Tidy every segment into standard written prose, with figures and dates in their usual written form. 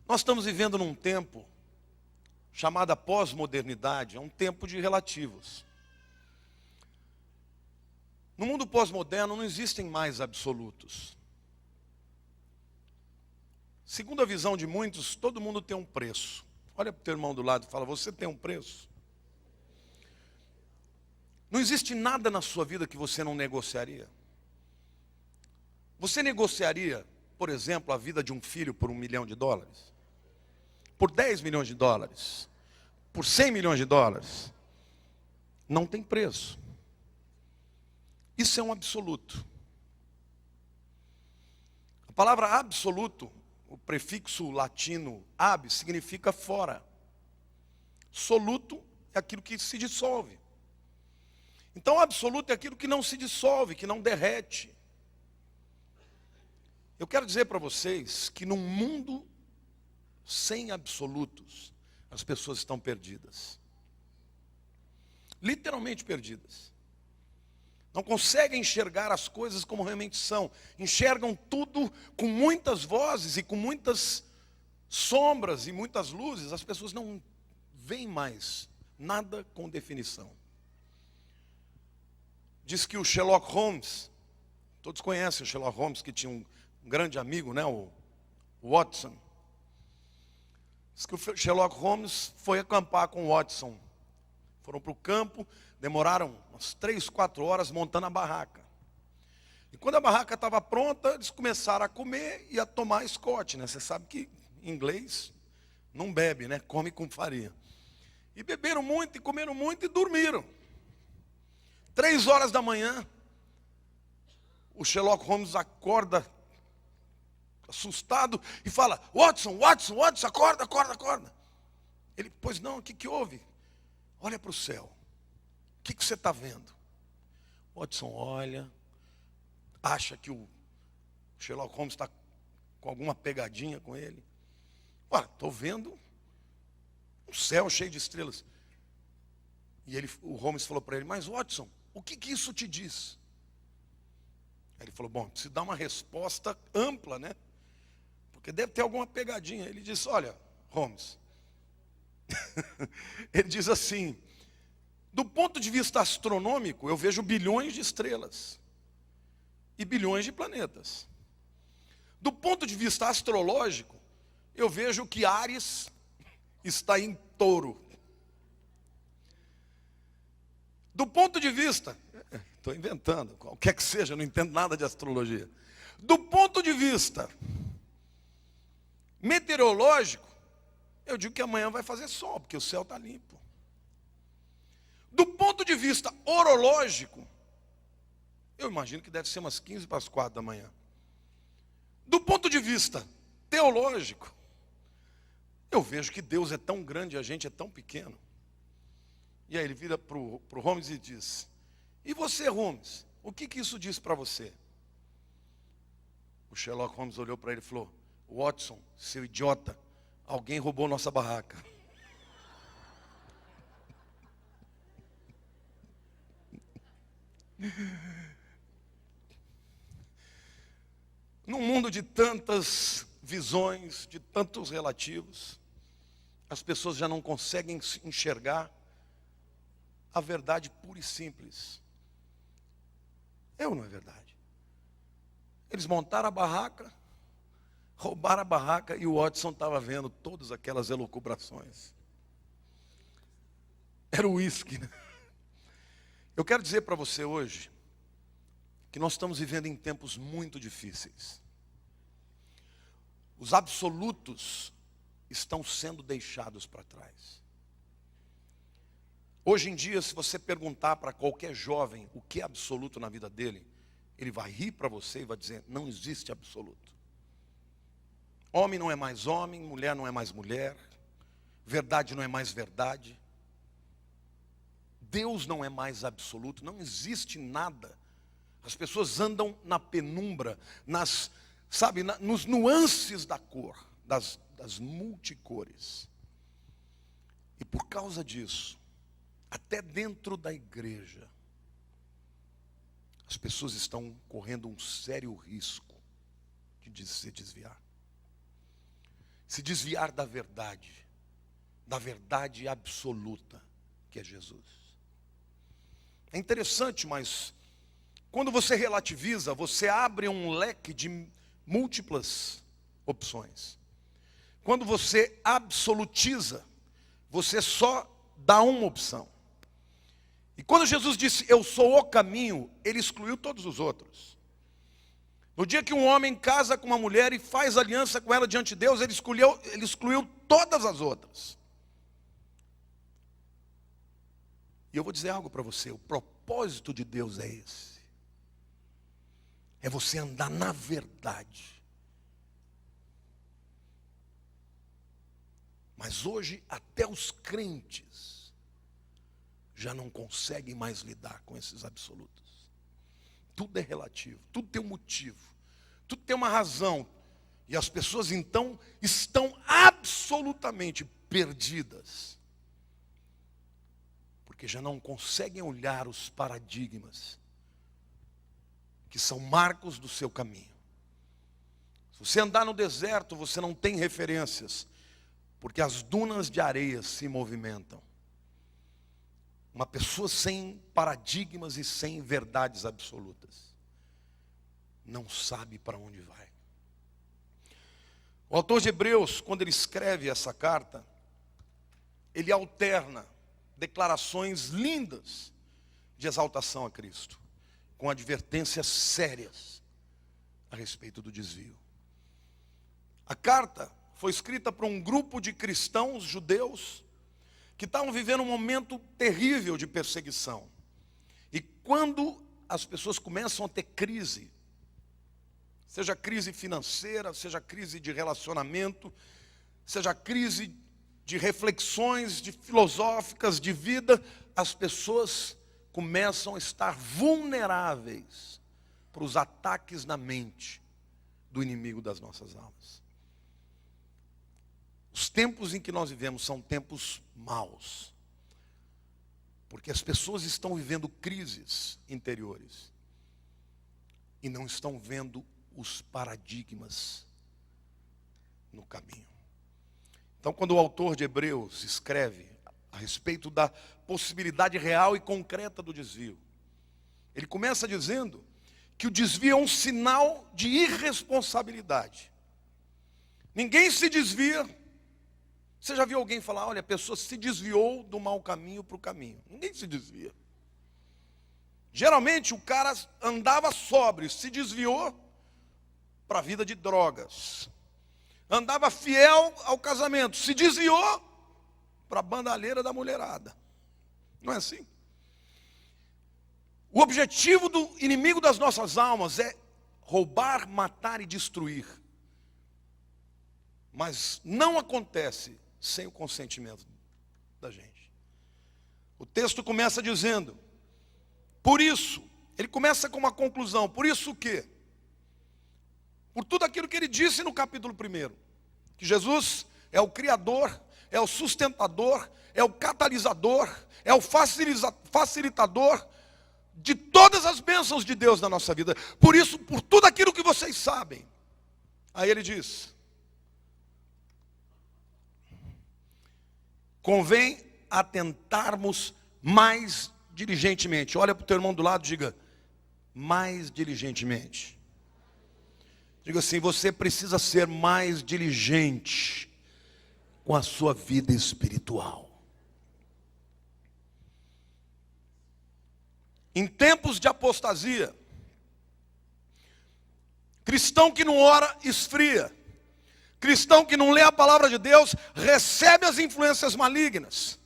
Nós estamos vivendo num tempo chamado pós-modernidade, é um tempo de relativos. No mundo pós-moderno não existem mais absolutos. Segundo a visão de muitos, todo mundo tem um preço. Olha para o teu irmão do lado e fala, você tem um preço? Não existe nada na sua vida que você não negociaria. Você negociaria, por exemplo, a vida de um filho por $1 milhão? Por 10 milhões de dólares? Por 100 milhões de dólares? Não tem preço. Isso é um absoluto. A palavra absoluto, o prefixo latino ab, significa fora. Soluto é aquilo que se dissolve. Então, absoluto é aquilo que não se dissolve, que não derrete. Eu quero dizer para vocês que num mundo sem absolutos, as pessoas estão perdidas. Literalmente perdidas. Não conseguem enxergar as coisas como realmente são. Enxergam tudo com muitas vozes e com muitas sombras e muitas luzes. As pessoas não veem mais nada com definição. Diz que o Sherlock Holmes, todos conhecem o Sherlock Holmes, que tinha um grande amigo, né, o Watson. Diz que o Sherlock Holmes foi acampar com o Watson. Foram para o campo, demoraram umas 3, 4 horas montando a barraca. E quando a barraca estava pronta, eles começaram a comer e a tomar Scott, né? Você sabe que em inglês não bebe, né? Come com farinha. E beberam muito, e comeram muito e dormiram. 3 horas da manhã, o Sherlock Holmes acorda, assustado, e fala, Watson, acorda, acorda, acorda. Ele, pois não, o que houve? Olha para o céu, o que você está vendo? Watson olha, acha que o Sherlock Holmes está com alguma pegadinha com ele. Olha, estou vendo um céu cheio de estrelas. E o Holmes falou para ele, mas Watson, o que isso te diz? Aí ele falou, bom, preciso dar uma resposta ampla, né? Porque deve ter alguma pegadinha. Ele disse, olha, Holmes, ele diz assim, do ponto de vista astronômico, eu vejo bilhões de estrelas e bilhões de planetas. Do ponto de vista astrológico, eu vejo que Áries está em Touro. Do ponto de vista, estou inventando, qualquer que seja, não entendo nada de astrologia. Do ponto de vista meteorológico, eu digo que amanhã vai fazer sol, porque o céu está limpo. Do ponto de vista orológico, eu imagino que deve ser umas 15 para as 4 da manhã. Do ponto de vista teológico, eu vejo que Deus é tão grande e a gente é tão pequeno. E aí ele vira para o Holmes e diz, e você, Holmes, o que isso diz para você? O Sherlock Holmes olhou para ele e falou, Watson, seu idiota, alguém roubou nossa barraca. Num mundo de tantas visões, de tantos relativos, as pessoas já não conseguem enxergar a verdade pura e simples. É ou não é verdade? Eles montaram a barraca, roubaram a barraca e o Watson estava vendo todas aquelas elucubrações. Era o uísque, né? Eu quero dizer para você hoje que nós estamos vivendo em tempos muito difíceis. Os absolutos estão sendo deixados para trás. Hoje em dia, se você perguntar para qualquer jovem o que é absoluto na vida dele, ele vai rir para você e vai dizer, não existe absoluto. Homem não é mais homem, mulher não é mais mulher, verdade não é mais verdade. Deus não é mais absoluto, não existe nada. As pessoas andam na penumbra, nos nuances da cor, das multicores. E por causa disso, até dentro da igreja, as pessoas estão correndo um sério risco de se desviar. se desviar da verdade absoluta, que é Jesus. É interessante, mas quando você relativiza, você abre um leque de múltiplas opções. Quando você absolutiza, você só dá uma opção. E quando Jesus disse, eu sou o caminho, ele excluiu todos os outros. No dia que um homem casa com uma mulher e faz aliança com ela diante de Deus, ele excluiu todas as outras. E eu vou dizer algo para você, o propósito de Deus é esse. É você andar na verdade. Mas hoje até os crentes já não conseguem mais lidar com esses absolutos. Tudo é relativo, tudo tem um motivo, tudo tem uma razão. E as pessoas então estão absolutamente perdidas. Porque já não conseguem olhar os paradigmas, que são marcos do seu caminho. Se você andar no deserto, você não tem referências, porque as dunas de areia se movimentam. Uma pessoa sem paradigmas e sem verdades absolutas não sabe para onde vai. O autor de Hebreus, quando ele escreve essa carta, ele alterna declarações lindas de exaltação a Cristo, com advertências sérias a respeito do desvio. A carta foi escrita para um grupo de cristãos judeus que estavam vivendo um momento terrível de perseguição. E quando as pessoas começam a ter crise, seja crise financeira, seja crise de relacionamento, seja crise de reflexões filosóficas de vida, as pessoas começam a estar vulneráveis para os ataques na mente do inimigo das nossas almas. Os tempos em que nós vivemos são tempos maus, porque as pessoas estão vivendo crises interiores e não estão vendo os paradigmas no caminho. Então, quando o autor de Hebreus escreve a respeito da possibilidade real e concreta do desvio, ele começa dizendo que o desvio é um sinal de irresponsabilidade. Ninguém se desvia. Você já viu alguém falar, olha, a pessoa se desviou do mau caminho para o caminho? Ninguém se desvia. Geralmente o cara andava sóbrio, se desviou para a vida de drogas. Andava fiel ao casamento, se desviou para a bandalheira da mulherada. Não é assim? O objetivo do inimigo das nossas almas é roubar, matar e destruir. Mas não acontece sem o consentimento da gente. O texto começa dizendo, por isso, ele começa com uma conclusão, por isso o quê? Por tudo aquilo que ele disse no capítulo 1, que Jesus é o criador, é o sustentador, é o catalisador, é o facilitador de todas as bênçãos de Deus na nossa vida. Por isso, por tudo aquilo que vocês sabem. Aí ele diz, convém atentarmos mais diligentemente. Olha para o teu irmão do lado e diga, mais diligentemente. Diga assim, você precisa ser mais diligente com a sua vida espiritual. Em tempos de apostasia, cristão que não ora, esfria. Cristão que não lê a palavra de Deus, recebe as influências malignas.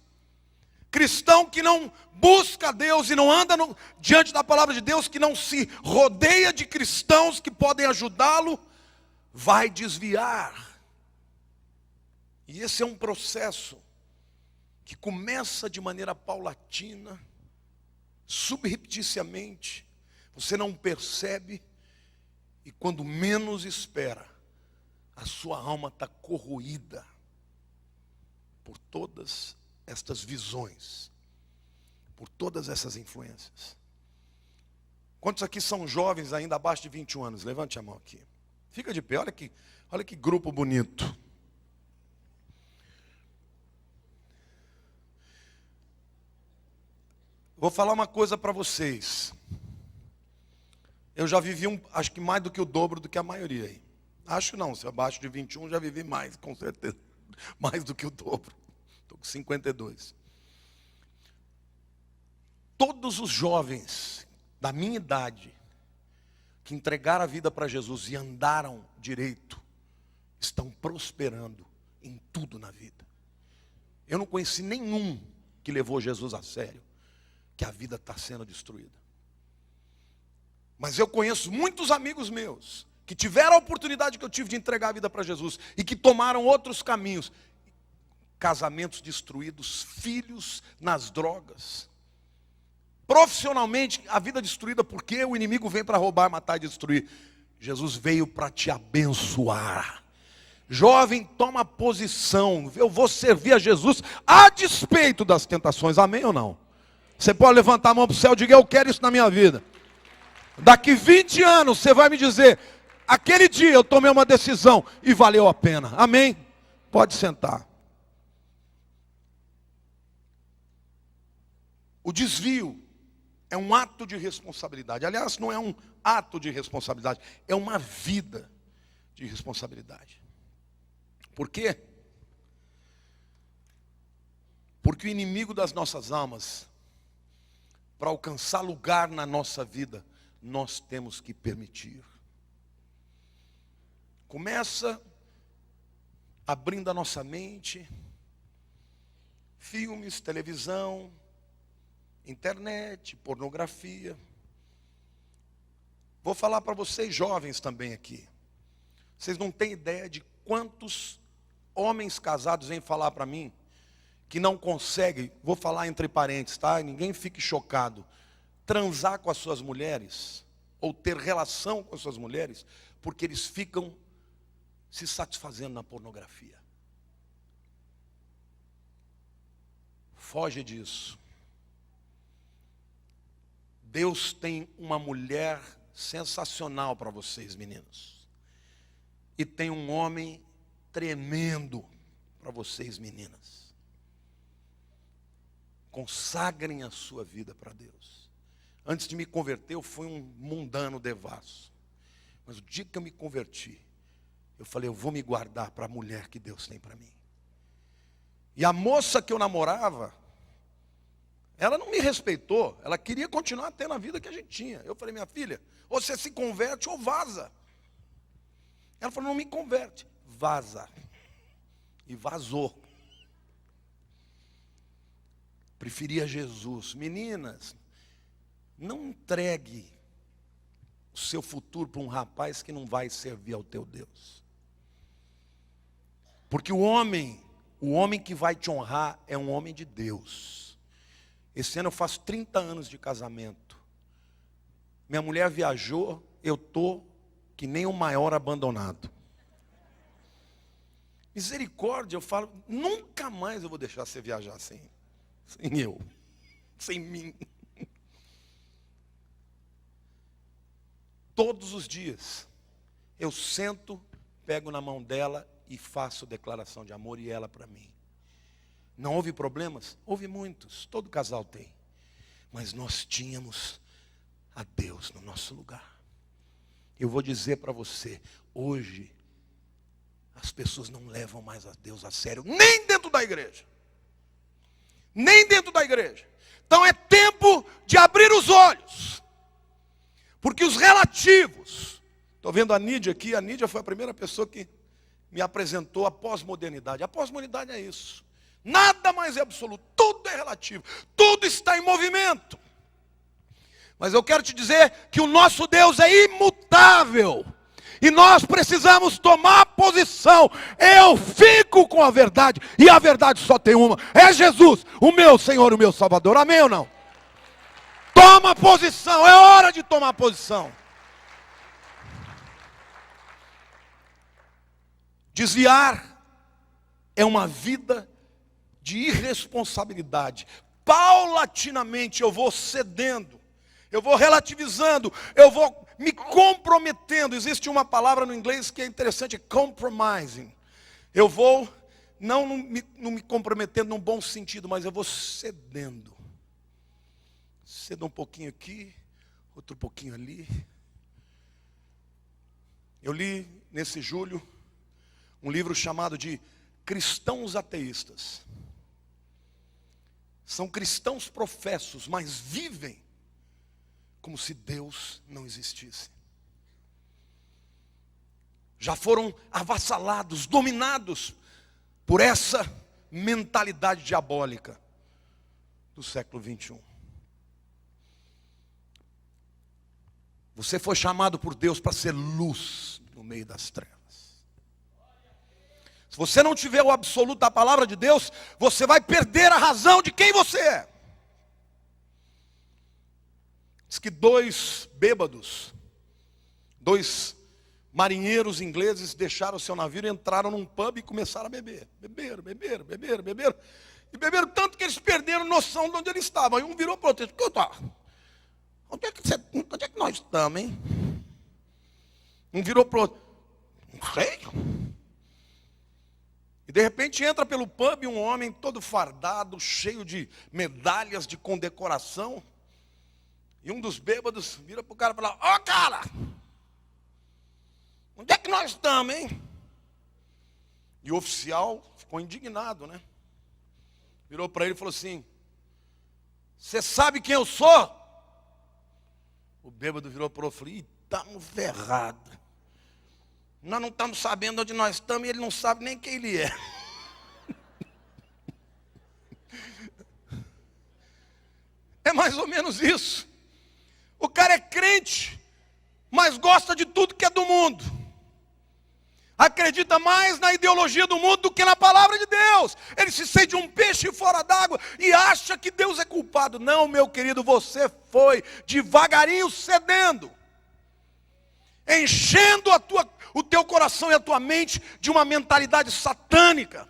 Cristão que não busca Deus e não anda diante da palavra de Deus, que não se rodeia de cristãos que podem ajudá-lo, vai desviar. E esse é um processo que começa de maneira paulatina, subrepticiamente. Você não percebe e quando menos espera, a sua alma está corroída por todas estas visões, por todas essas influências. Quantos aqui são jovens ainda abaixo de 21 anos? Levante a mão aqui. Fica de pé, olha que grupo bonito. Vou falar uma coisa para vocês. Eu já vivi, acho que mais do que o dobro do que a maioria aí. Acho não, se abaixo de 21 já vivi mais, com certeza. Mais do que o dobro. Estou com 52. Todos os jovens da minha idade que entregaram a vida para Jesus e andaram direito, estão prosperando em tudo na vida. Eu não conheci nenhum que levou Jesus a sério, que a vida está sendo destruída. Mas eu conheço muitos amigos meus que tiveram a oportunidade que eu tive de entregar a vida para Jesus e que tomaram outros caminhos. Casamentos destruídos, filhos nas drogas. Profissionalmente, a vida destruída porque o inimigo vem para roubar, matar e destruir. Jesus veio para te abençoar. Jovem, toma posição. Eu vou servir a Jesus a despeito das tentações. Amém ou não? Você pode levantar a mão para o céu e dizer: eu quero isso na minha vida. Daqui 20 anos você vai me dizer: aquele dia eu tomei uma decisão e valeu a pena. Amém? Pode sentar. O desvio é um ato de responsabilidade. Aliás, não é um ato de responsabilidade, é uma vida de responsabilidade. Por quê? Porque o inimigo das nossas almas, para alcançar lugar na nossa vida, nós temos que permitir. Começa abrindo a nossa mente, filmes, televisão, internet, pornografia. Vou falar para vocês jovens também aqui. Vocês não têm ideia de quantos homens casados vêm falar para mim que não conseguem, vou falar entre parênteses, tá? Ninguém fique chocado, transar com as suas mulheres ou ter relação com as suas mulheres porque eles ficam se satisfazendo na pornografia. Foge disso. Deus tem uma mulher sensacional para vocês, meninos. E tem um homem tremendo para vocês, meninas. Consagrem a sua vida para Deus. Antes de me converter, eu fui um mundano devasso. Mas o dia que eu me converti, eu falei: eu vou me guardar para a mulher que Deus tem para mim. E a moça que eu namorava, ela não me respeitou, ela queria continuar tendo a vida que a gente tinha. Eu falei: minha filha, ou você se converte ou vaza. Ela falou: não me converte, vaza. E vazou. Preferia Jesus. Meninas, não entregue o seu futuro para um rapaz que não vai servir ao teu Deus. Porque o homem que vai te honrar é um homem de Deus. Esse ano eu faço 30 anos de casamento. Minha mulher viajou, eu estou que nem o maior abandonado. Misericórdia, eu falo, nunca mais eu vou deixar você viajar sem eu, sem mim. Todos os dias, eu sento, pego na mão dela e faço declaração de amor, e ela para mim. Não houve problemas? Houve muitos, todo casal tem. Mas nós tínhamos a Deus no nosso lugar. Eu vou dizer para você, hoje, as pessoas não levam mais a Deus a sério, nem dentro da igreja. Nem dentro da igreja. Então é tempo de abrir os olhos. Porque os relativos, estou vendo a Nídia aqui, a Nídia foi a primeira pessoa que me apresentou a pós-modernidade. A pós-modernidade é isso. Nada mais é absoluto, tudo é relativo, tudo está em movimento. Mas eu quero te dizer que o nosso Deus é imutável. E nós precisamos tomar posição. Eu fico com a verdade. E a verdade só tem uma. É Jesus, o meu Senhor, o meu Salvador. Amém ou não? Toma posição. É hora de tomar posição. Desviar é uma vida de irresponsabilidade. Paulatinamente eu vou cedendo. Eu vou relativizando. Eu vou me comprometendo. Existe uma palavra no inglês que é interessante, compromising. Eu vou, não me comprometendo num bom sentido, mas eu vou cedendo. ceda um pouquinho aqui, outro pouquinho ali. Eu li nesse julho um livro chamado de Cristãos Ateístas. São cristãos professos, mas vivem como se Deus não existisse. Já foram avassalados, dominados por essa mentalidade diabólica do século 21. Você foi chamado por Deus para ser luz no meio das trevas. Se você não tiver o absoluto da palavra de Deus, você vai perder a razão de quem você é. Diz que dois bêbados, dois marinheiros ingleses deixaram o seu navio, entraram num pub e começaram a beber. Beberam. E beberam tanto que eles perderam noção de onde eles estavam. Aí um virou para o outro: onde é que nós estamos, hein? Um virou para o outro: não sei. E de repente entra pelo pub um homem todo fardado, cheio de medalhas de condecoração. E um dos bêbados vira para o cara e fala: ó, cara, onde é que nós estamos, hein? E o oficial ficou indignado, né? Virou para ele e falou assim: você sabe quem eu sou? O bêbado virou para o outro e falou: ih, estamos ferrados. Nós não estamos sabendo onde nós estamos e ele não sabe nem quem ele é. É mais ou menos isso. O cara é crente, mas gosta de tudo que é do mundo. Acredita mais na ideologia do mundo do que na palavra de Deus. Ele se sente um peixe fora d'água e acha que Deus é culpado. Não, meu querido, você foi devagarinho cedendo, enchendo o teu coração e a tua mente de uma mentalidade satânica,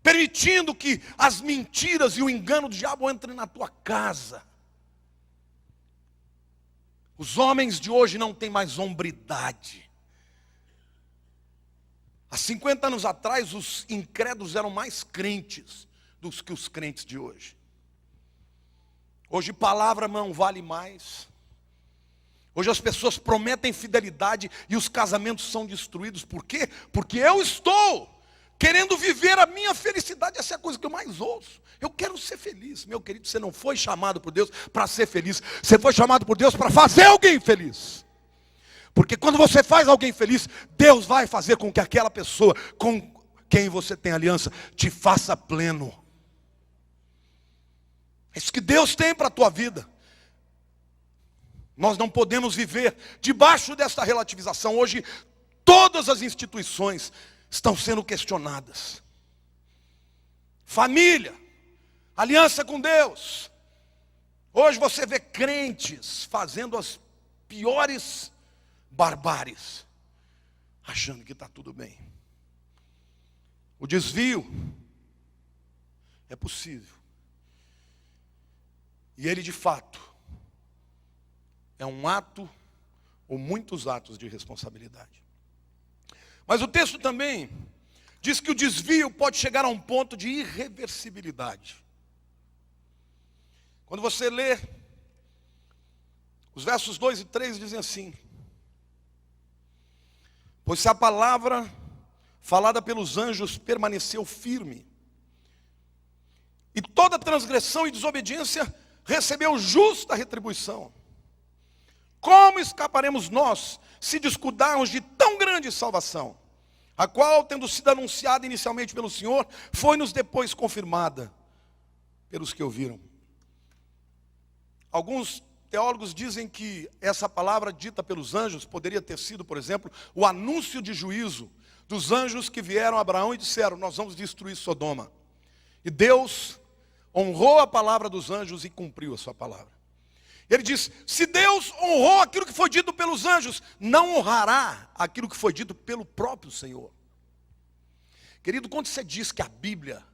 permitindo que as mentiras e o engano do diabo entrem na tua casa. Os homens de hoje não têm mais hombridade. Há 50 anos atrás, os incrédulos eram mais crentes do que os crentes de hoje. Hoje palavra não vale mais. Hoje as pessoas prometem fidelidade e os casamentos são destruídos. Por quê? Porque eu estou querendo viver a minha felicidade. Essa é a coisa que eu mais ouço. Eu quero ser feliz. Meu querido, você não foi chamado por Deus para ser feliz. Você foi chamado por Deus para fazer alguém feliz. Porque quando você faz alguém feliz, Deus vai fazer com que aquela pessoa com quem você tem aliança te faça pleno. É isso que Deus tem para a tua vida. Nós não podemos viver debaixo dessa relativização. Hoje, todas as instituições estão sendo questionadas. Família, aliança com Deus. Hoje você vê crentes fazendo as piores barbáries, achando que está tudo bem. O desvio é possível. E ele de fato é um ato ou muitos atos de responsabilidade. Mas o texto também diz que o desvio pode chegar a um ponto de irreversibilidade. Quando você lê os versos 2 e 3 dizem assim: pois se a palavra falada pelos anjos permaneceu firme, e toda transgressão e desobediência recebeu justa retribuição, como escaparemos nós se descuidarmos de tão grande salvação, a qual, tendo sido anunciada inicialmente pelo Senhor, foi-nos depois confirmada pelos que ouviram? Alguns teólogos dizem que essa palavra dita pelos anjos poderia ter sido, por exemplo, o anúncio de juízo dos anjos que vieram a Abraão e disseram: nós vamos destruir Sodoma. E Deus honrou a palavra dos anjos e cumpriu a sua palavra. Ele diz: se Deus honrou aquilo que foi dito pelos anjos, não honrará aquilo que foi dito pelo próprio Senhor. Querido, quando você diz que a Bíblia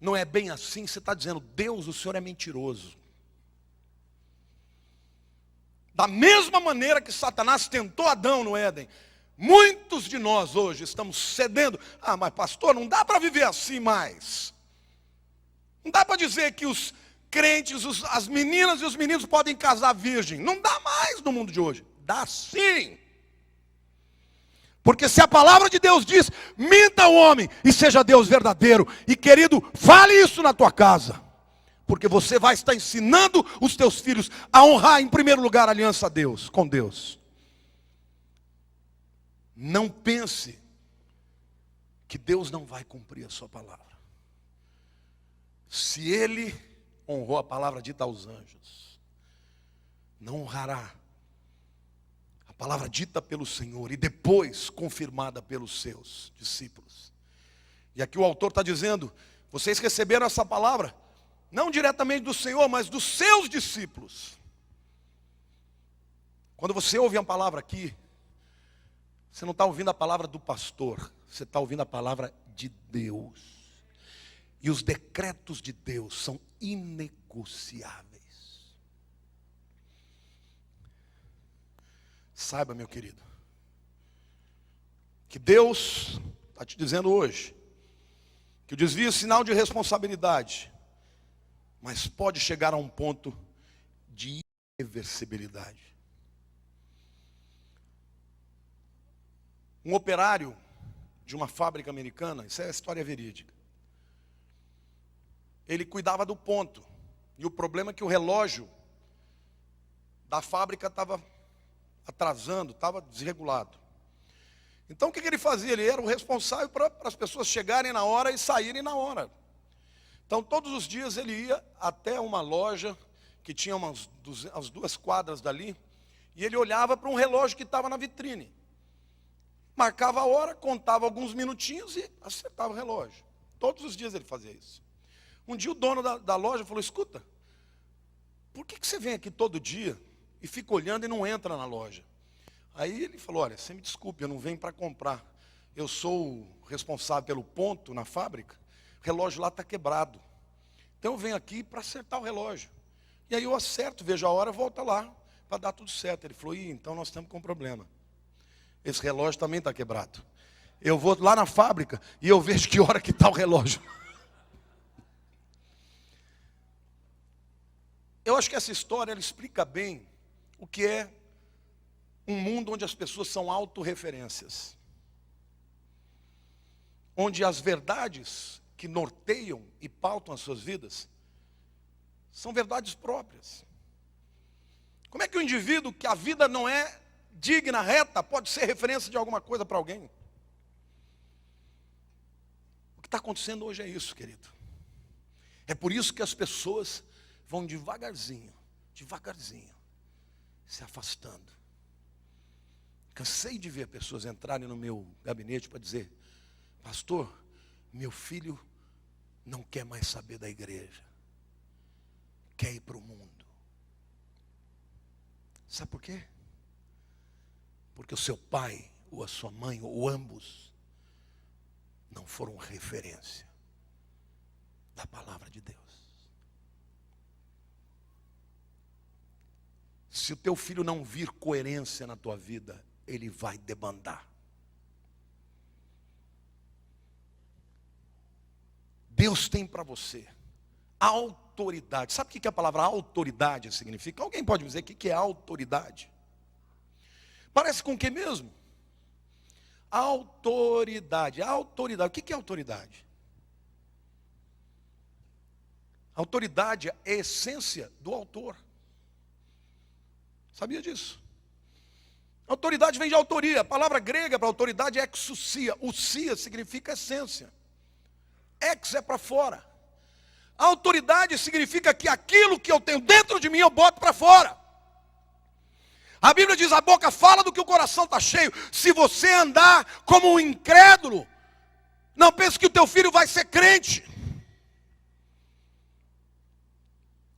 não é bem assim, você está dizendo: Deus, o Senhor é mentiroso. Da mesma maneira que Satanás tentou Adão no Éden, muitos de nós hoje estamos cedendo. Ah, mas pastor, não dá para viver assim mais. Não dá para dizer que os crentes, as meninas e os meninos podem casar virgem. Não dá mais no mundo de hoje. Dá sim. Porque se a palavra de Deus diz, minta o homem e seja Deus verdadeiro. E querido, fale isso na tua casa. Porque você vai estar ensinando os teus filhos a honrar em primeiro lugar a aliança a Deus, com Deus. Não pense que Deus não vai cumprir a sua palavra. Se Ele honrou a palavra dita aos anjos, não honrará a palavra dita pelo Senhor e depois confirmada pelos seus discípulos. E aqui o autor está dizendo, vocês receberam essa palavra, não diretamente do Senhor, mas dos seus discípulos. Quando você ouve a palavra aqui, você não está ouvindo a palavra do pastor, você está ouvindo a palavra de Deus. E os decretos de Deus são inegociáveis. Saiba, meu querido, que Deus está te dizendo hoje, que o desvio é sinal de responsabilidade, mas pode chegar a um ponto de irreversibilidade. Um operário de uma fábrica americana, isso é história verídica, ele cuidava do ponto, e o problema é que o relógio da fábrica estava atrasando, estava desregulado. Então o que ele fazia? Ele era o responsável para as pessoas chegarem na hora e saírem na hora. Então todos os dias ele ia até uma loja que tinha as 2 quadras dali, e ele olhava para um relógio que estava na vitrine. Marcava a hora, contava alguns minutinhos e acertava o relógio. Todos os dias ele fazia isso. Um dia o dono da loja falou, escuta, por que você vem aqui todo dia e fica olhando e não entra na loja? Aí ele falou, olha, você me desculpe, eu não venho para comprar. Eu sou o responsável pelo ponto na fábrica, o relógio lá está quebrado. Então eu venho aqui para acertar o relógio. E aí eu acerto, vejo a hora, volta lá para dar tudo certo. Ele falou, então nós estamos com um problema. Esse relógio também está quebrado. Eu vou lá na fábrica e eu vejo que hora que está o relógio. Eu acho que essa história ela explica bem o que é um mundo onde as pessoas são autorreferências. Onde as verdades que norteiam e pautam as suas vidas são verdades próprias. Como é que o indivíduo que a vida não é digna, reta, pode ser referência de alguma coisa para alguém? O que está acontecendo hoje é isso, querido. É por isso que as pessoas vão devagarzinho, se afastando. Cansei de ver pessoas entrarem no meu gabinete para dizer, pastor, meu filho não quer mais saber da igreja, quer ir para o mundo. Sabe por quê? Porque o seu pai, ou a sua mãe, ou ambos, não foram referência da palavra de Deus. Se o teu filho não vir coerência na tua vida, ele vai debandar. Deus tem para você autoridade. Sabe o que a palavra autoridade significa? Alguém pode dizer o que é autoridade? Parece com o que mesmo? Autoridade. Autoridade. O que é autoridade? Autoridade é a essência do autor. Sabia disso? Autoridade vem de autoria. A palavra grega para autoridade é exousia. Ousia significa essência. Ex é para fora. A autoridade significa que aquilo que eu tenho dentro de mim eu boto para fora. A Bíblia diz, a boca fala do que o coração está cheio. Se você andar como um incrédulo, não pense que o teu filho vai ser crente.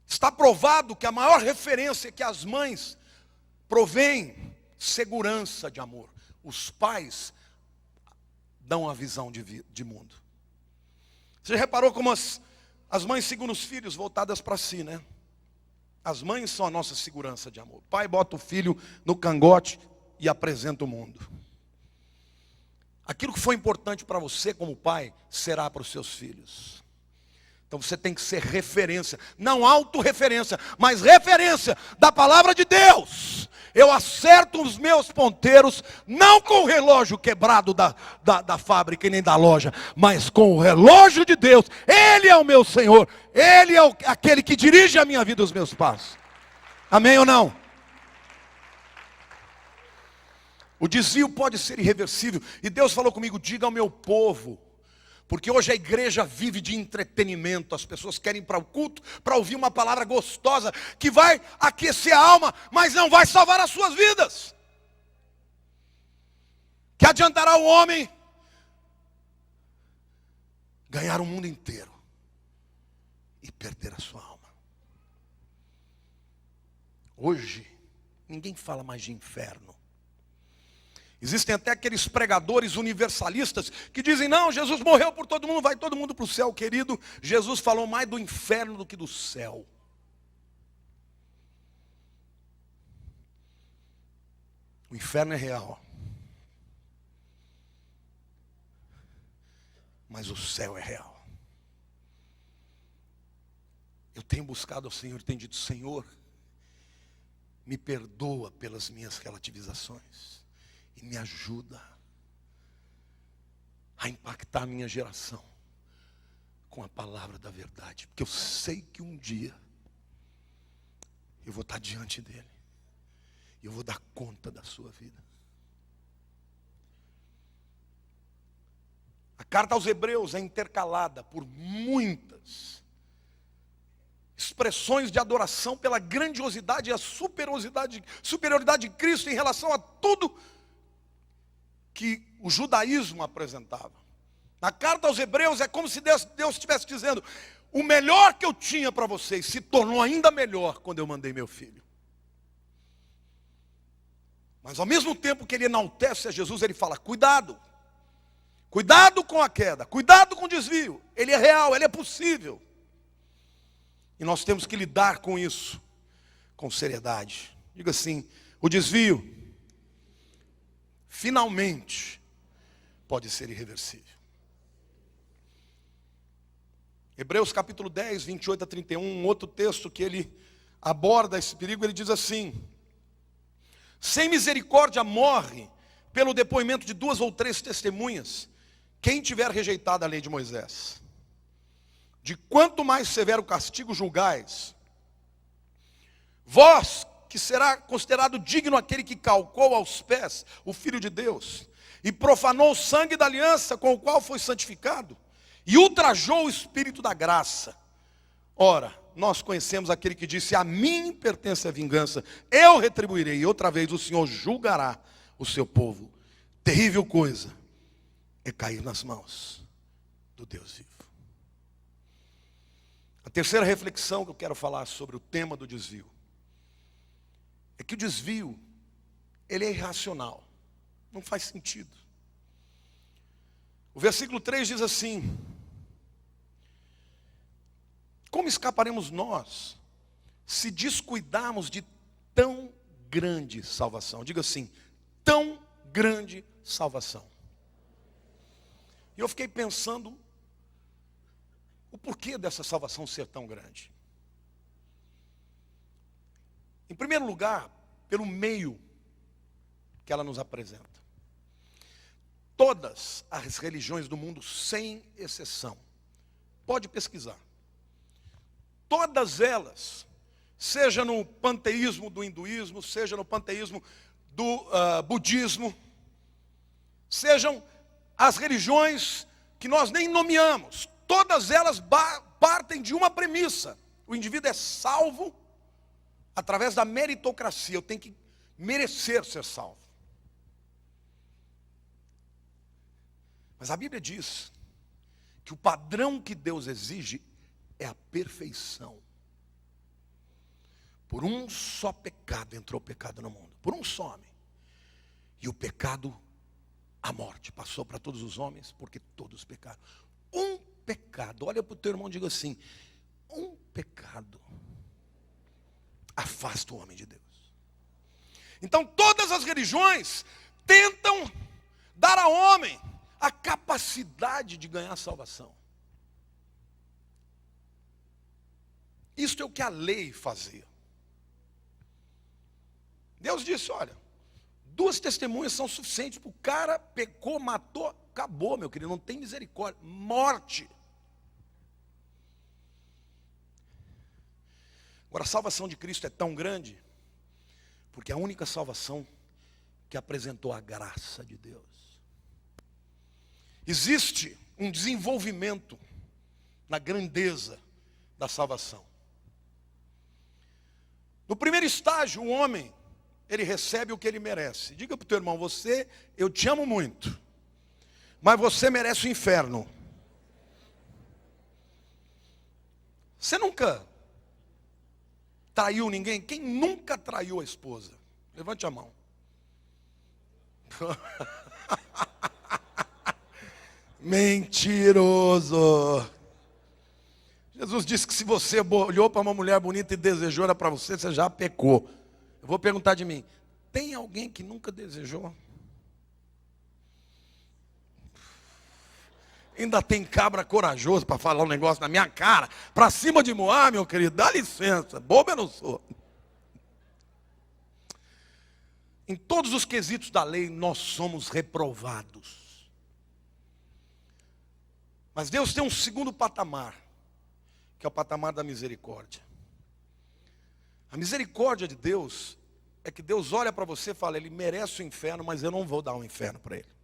Está provado que a maior referência que as mães provém segurança de amor. Os pais dão a visão de mundo. Você já reparou como as mães seguram os filhos voltadas para si, né? As mães são a nossa segurança de amor. O pai bota o filho no cangote e apresenta o mundo. Aquilo que foi importante para você como pai, será para os seus filhos. Então você tem que ser referência, não autorreferência, mas referência da palavra de Deus. Eu acerto os meus ponteiros, não com o relógio quebrado da fábrica e nem da loja, mas com o relógio de Deus. Ele é o meu Senhor, Ele é aquele que dirige a minha vida e os meus passos. Amém ou não? O desvio pode ser irreversível. E Deus falou comigo, diga ao meu povo. Porque hoje a igreja vive de entretenimento. As pessoas querem ir para o culto para ouvir uma palavra gostosa que vai aquecer a alma, mas não vai salvar as suas vidas. Que adiantará o homem ganhar o mundo inteiro e perder a sua alma? Hoje, ninguém fala mais de inferno. Existem até aqueles pregadores universalistas que dizem, não, Jesus morreu por todo mundo, vai todo mundo para o céu. Querido, Jesus falou mais do inferno do que do céu. O inferno é real. Mas o céu é real. Eu tenho buscado ao Senhor, tenho dito, Senhor, me perdoa pelas minhas relativizações. E me ajuda a impactar a minha geração com a palavra da verdade. Porque eu sei que um dia eu vou estar diante dele. E eu vou dar conta da sua vida. A carta aos Hebreus é intercalada por muitas expressões de adoração pela grandiosidade e a superioridade de Cristo em relação a tudo que o judaísmo apresentava. Na carta aos Hebreus é como se Deus estivesse dizendo, o melhor que eu tinha para vocês se tornou ainda melhor quando eu mandei meu filho. Mas ao mesmo tempo que ele enaltece a Jesus, ele fala, cuidado com a queda, cuidado com o desvio. Ele é real, ele é possível. E nós temos que lidar com isso com seriedade. Diga assim, o desvio finalmente pode ser irreversível. Hebreus capítulo 10, 28 a 31, um outro texto que ele aborda esse perigo, ele diz assim, sem misericórdia morre pelo depoimento de 2 ou 3 testemunhas, quem tiver rejeitado a lei de Moisés. De quanto mais severo castigo julgais, vós, que será considerado digno aquele que calcou aos pés o Filho de Deus, e profanou o sangue da aliança com o qual foi santificado, e ultrajou o Espírito da graça. Ora, nós conhecemos aquele que disse, a mim pertence a vingança, eu retribuirei, e outra vez o Senhor julgará o seu povo. Terrível coisa é cair nas mãos do Deus vivo. A terceira reflexão que eu quero falar sobre o tema do desvio é que o desvio, ele é irracional, não faz sentido. O versículo 3 diz assim, como escaparemos nós se descuidarmos de tão grande salvação? Diga assim, tão grande salvação. E eu fiquei pensando, o porquê dessa salvação ser tão grande? Em primeiro lugar, pelo meio que ela nos apresenta. Todas as religiões do mundo, sem exceção, pode pesquisar. Todas elas, seja no panteísmo do hinduísmo, seja no panteísmo do budismo, sejam as religiões que nós nem nomeamos, todas elas partem de uma premissa. O indivíduo é salvo através da meritocracia. Eu tenho que merecer ser salvo. Mas a Bíblia diz que o padrão que Deus exige é a perfeição. Por um só pecado entrou o pecado no mundo. Por um só homem. E o pecado, a morte, passou para todos os homens, porque todos pecaram. Um pecado, olha para o teu irmão e diga assim, um pecado afasta o homem de Deus. Então todas as religiões tentam dar ao homem a capacidade de ganhar salvação. Isto é o que a lei fazia. Deus disse, olha, 2 testemunhas são suficientes para o cara pecou, matou, acabou, meu querido, não tem misericórdia, morte. Agora, a salvação de Cristo é tão grande, porque é a única salvação que apresentou a graça de Deus. Existe um desenvolvimento na grandeza da salvação. No primeiro estágio, o homem, ele recebe o que ele merece. Diga para o teu irmão, eu te amo muito, mas você merece o inferno. Você nunca traiu ninguém? Quem nunca traiu a esposa? Levante a mão. Mentiroso. Jesus disse que se você olhou para uma mulher bonita e desejou era para você, você já pecou. Eu vou perguntar de mim, tem alguém que nunca desejou? Ainda tem cabra corajoso para falar um negócio na minha cara, para cima de Moá, meu querido, dá licença, bobo eu não sou. Em todos os quesitos da lei, nós somos reprovados. Mas Deus tem um segundo patamar, que é o patamar da misericórdia. A misericórdia de Deus é que Deus olha para você e fala, ele merece o inferno, mas eu não vou dar um inferno para ele.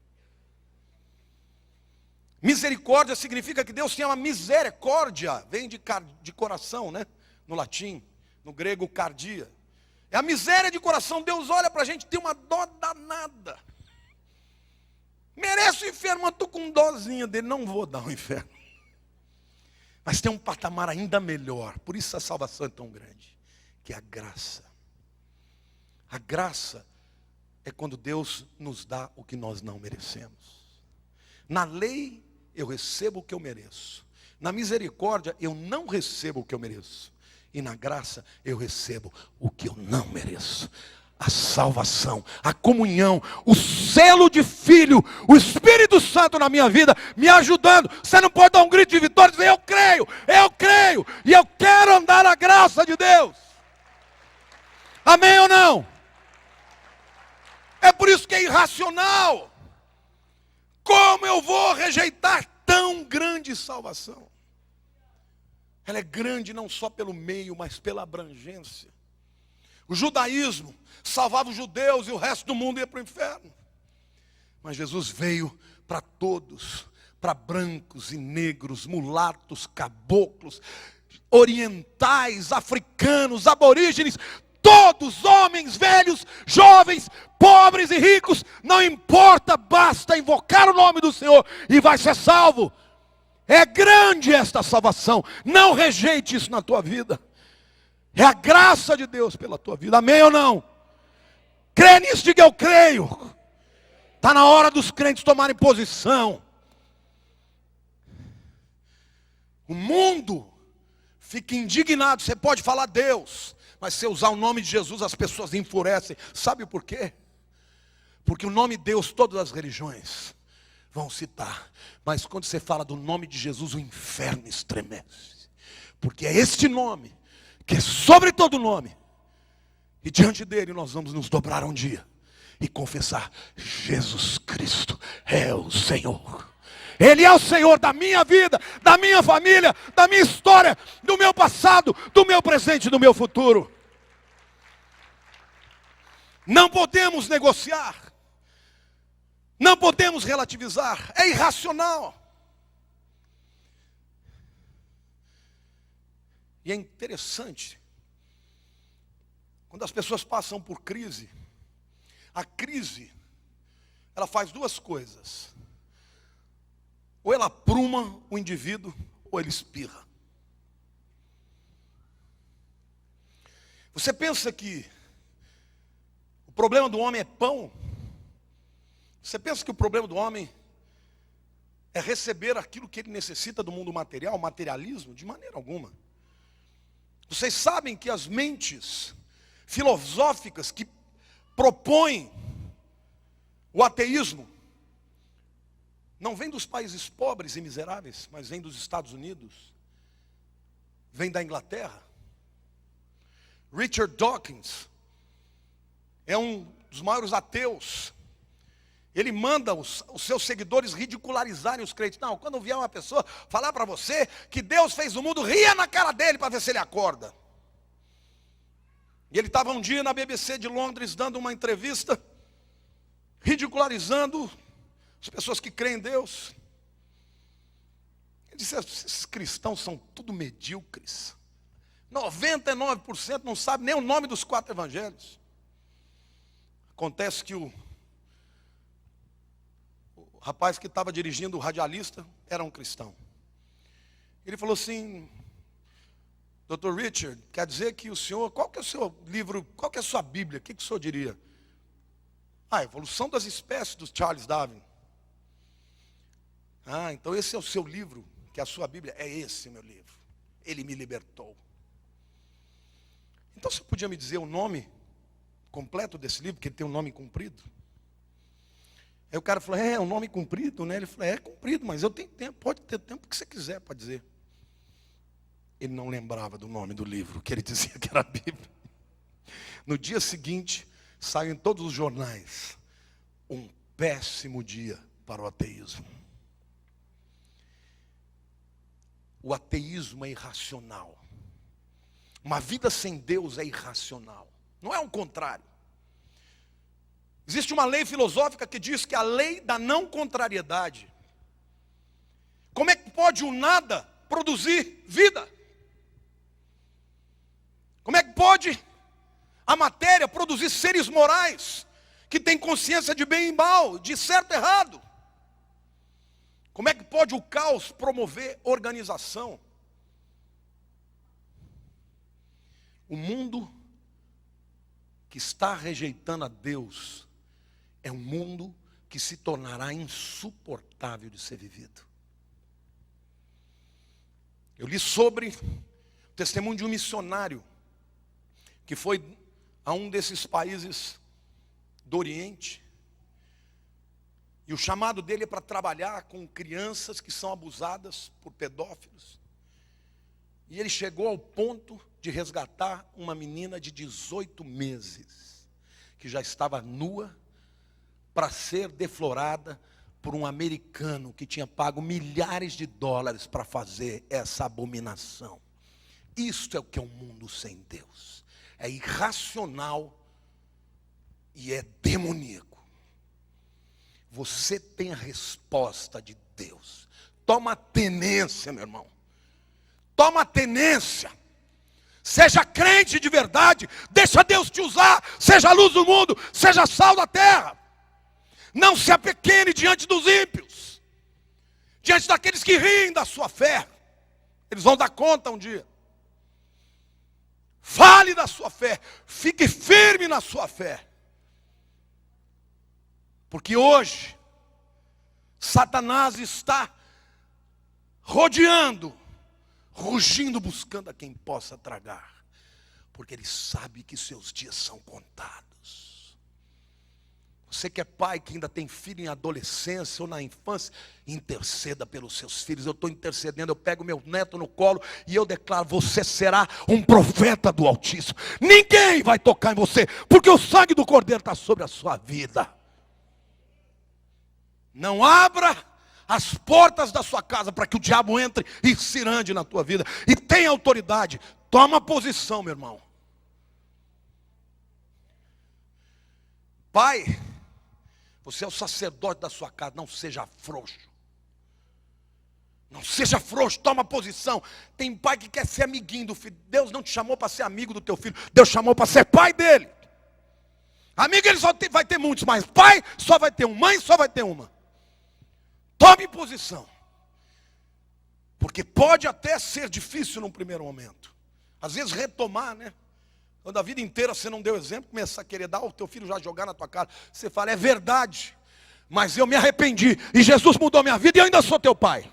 Misericórdia significa que Deus tem uma misericórdia, vem de coração, né? No latim, no grego, cardia. É a miséria de coração. Deus olha para a gente, tem uma dó danada. Merece o inferno, mas estou com dózinha dele, não vou dar um inferno. Mas tem um patamar ainda melhor, por isso a salvação é tão grande, que é a graça. A graça é quando Deus nos dá o que nós não merecemos. Na lei, eu recebo o que eu mereço. Na misericórdia, eu não recebo o que eu mereço. E na graça, eu recebo o que eu não mereço. A salvação, a comunhão, o selo de filho, o Espírito Santo na minha vida, me ajudando. Você não pode dar um grito de vitória e dizer, eu creio, e eu quero andar na graça de Deus. Amém ou não? É por isso que é irracional. Como eu vou rejeitar tão grande salvação? Ela é grande não só pelo meio, mas pela abrangência. O judaísmo salvava os judeus e o resto do mundo ia para o inferno. Mas Jesus veio para todos, para brancos e negros, mulatos, caboclos, orientais, africanos, aborígenes, todos, homens, velhos, jovens, pobres e ricos, não importa, basta invocar o nome do Senhor e vai ser salvo. É grande esta salvação, não rejeite isso na tua vida. É a graça de Deus pela tua vida, amém ou não? Crê nisso, diga eu creio. Está na hora dos crentes tomarem posição. O mundo fica indignado, você pode falar Deus, mas se usar o nome de Jesus, as pessoas enfurecem. Sabe por quê? Porque o nome de Deus, todas as religiões vão citar. Mas quando você fala do nome de Jesus, o inferno estremece. Porque é este nome, que é sobre todo nome. E diante dele nós vamos nos dobrar um dia e confessar, Jesus Cristo é o Senhor. Ele é o Senhor da minha vida, da minha família, da minha história, do meu passado, do meu presente e do meu futuro. Não podemos negociar. Não podemos relativizar. É irracional. E é interessante, quando as pessoas passam por crise, a crise, ela faz duas coisas. Ou ela apruma o indivíduo, ou ele espirra. Você pensa que o problema do homem é pão? Você pensa que o problema do homem é receber aquilo que ele necessita do mundo material, o materialismo? De maneira alguma. Vocês sabem que as mentes filosóficas que propõem o ateísmo não vem dos países pobres e miseráveis, mas vem dos Estados Unidos, vem da Inglaterra, Richard Dawkins é um dos maiores ateus. Ele manda os seus seguidores ridicularizarem os crentes. Não, quando vier uma pessoa falar para você que Deus fez o mundo, ria na cara dele para ver se ele acorda. E ele estava um dia na BBC de Londres dando uma entrevista, ridicularizando as pessoas que creem em Deus. Ele disse: esses cristãos são tudo medíocres. 99% não sabe nem o nome dos 4 evangelhos. Acontece que o rapaz que estava dirigindo, o radialista, era um cristão. Ele falou assim: Dr. Richard, quer dizer que o senhor, qual que é o seu livro, qual que é a sua Bíblia? O que o senhor diria? A Evolução das Espécies, do Charles Darwin. Então esse é o seu livro, que é a sua Bíblia? É esse meu livro. Ele me libertou. Então você podia me dizer o nome completo desse livro, que ele tem um nome comprido? Aí o cara falou: é um nome comprido, né? Ele falou: é comprido, mas eu tenho tempo, pode ter tempo que você quiser para dizer. Ele não lembrava do nome do livro, que ele dizia que era a Bíblia. No dia seguinte, saiu em todos os jornais: um péssimo dia para o ateísmo. O ateísmo é irracional. Uma vida sem Deus é irracional. Não é o contrário. Existe uma lei filosófica que diz que a lei da não contrariedade. Como é que pode o nada produzir vida? Como é que pode a matéria produzir seres morais que têm consciência de bem e mal, de certo e errado? Como é que pode o caos promover organização? O mundo que está rejeitando a Deus é um mundo que se tornará insuportável de ser vivido. Eu li sobre o testemunho de um missionário que foi a um desses países do Oriente. E o chamado dele é para trabalhar com crianças que são abusadas por pedófilos. E ele chegou ao ponto de resgatar uma menina de 18 meses, que já estava nua, para ser deflorada por um americano que tinha pago milhares de dólares para fazer essa abominação. Isto é o que é um mundo sem Deus. É irracional e é demoníaco. Você tem a resposta de Deus. Toma tenência, meu irmão. Toma tenência. Seja crente de verdade. Deixa Deus te usar. Seja a luz do mundo. Seja sal da terra. Não se apequene diante dos ímpios. Diante daqueles que riem da sua fé. Eles vão dar conta um dia. Fale da sua fé. Fique firme na sua fé. Porque hoje, Satanás está rodeando, rugindo, buscando a quem possa tragar. Porque ele sabe que seus dias são contados. Você que é pai, que ainda tem filho em adolescência ou na infância, interceda pelos seus filhos. Eu estou intercedendo, eu pego meu neto no colo e eu declaro: você será um profeta do Altíssimo. Ninguém vai tocar em você, porque o sangue do Cordeiro está sobre a sua vida. Não abra as portas da sua casa para que o diabo entre e cirande na tua vida. E tenha autoridade. Toma posição, meu irmão. Pai, você é o sacerdote da sua casa. Não seja frouxo. Não seja frouxo, toma posição. Tem pai que quer ser amiguinho do filho. Deus não te chamou para ser amigo do teu filho. Deus chamou para ser pai dele. Amigo ele só vai ter muitos, mas pai só vai ter um. Mãe só vai ter uma. Tome posição. Porque pode até ser difícil num primeiro momento. Às vezes retomar, né? Quando a vida inteira você não deu exemplo, começar a querer dar, o teu filho já jogar na tua cara. Você fala: é verdade, mas eu me arrependi. E Jesus mudou minha vida e eu ainda sou teu pai.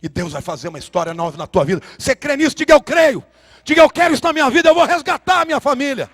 E Deus vai fazer uma história nova na tua vida. Você crê nisso? Diga: eu creio. Diga: eu quero isso na minha vida, eu vou resgatar a minha família.